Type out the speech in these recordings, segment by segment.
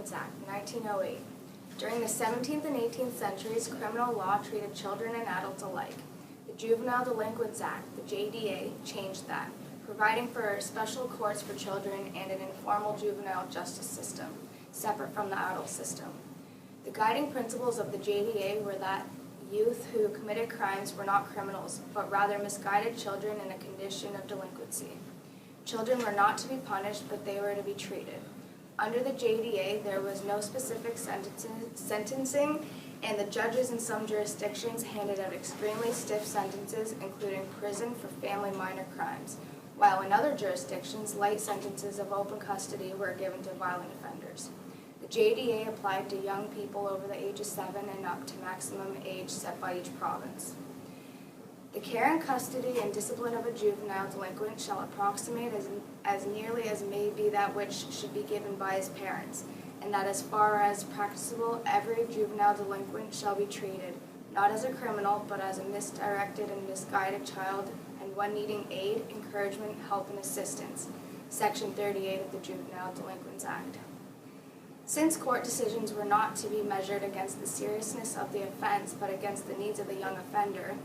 Delinquents Act, 1908. During the 17th and 18th centuries, criminal law treated children and adults alike. The Juvenile Delinquents Act, the JDA, changed that, providing for special courts for children and an informal juvenile justice system, separate from the adult system. The guiding principles of the JDA were that youth who committed crimes were not criminals, but rather misguided children in a condition of delinquency. Children were not to be punished, but they were to be treated. Under the JDA, there was no specific sentencing, and the judges in some jurisdictions handed out extremely stiff sentences, including prison for family minor crimes, while in other jurisdictions, light sentences of open custody were given to violent offenders. The JDA applied to young people over the age of 7 and up to maximum age set by each province. The care and custody and discipline of a juvenile delinquent shall approximate as nearly as may be that which should be given by his parents, and that as far as practicable, every juvenile delinquent shall be treated, not as a criminal, but as a misdirected and misguided child, and one needing aid, encouragement, help, and assistance. Section 38 of the Juvenile Delinquents Act. Since court decisions were not to be measured against the seriousness of the offense, but against the needs of the young offender,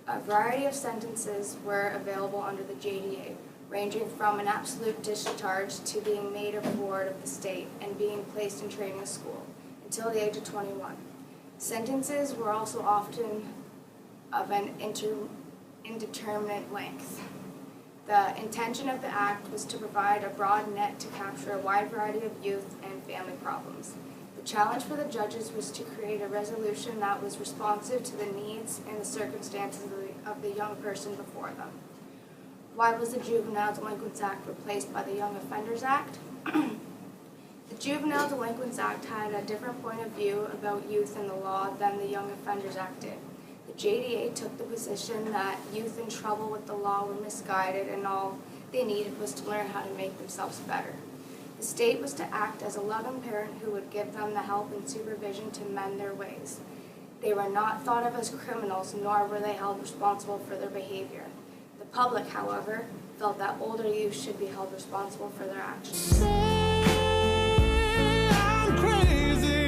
a variety of sentences were available under the JDA, ranging from an absolute discharge to being made a ward of the state and being placed in training school until the age of 21. Sentences were also often of an indeterminate length. The intention of the act was to provide a broad net to capture a wide variety of youth and family problems. The challenge for the judges was to create a resolution that was responsive to the needs and the circumstances of the young person before them. Why was the Juvenile Delinquents Act replaced by the Young Offenders Act? The Juvenile Delinquents Act had a different point of view about youth in the law than the Young Offenders Act did. The JDA took the position that youth in trouble with the law were misguided and all they needed was to learn how to make themselves better. The state was to act as a loving parent who would give them the help and supervision to mend their ways. They were not thought of as criminals, nor were they held responsible for their behavior. The public, however, felt that older youth should be held responsible for their actions. I'm crazy.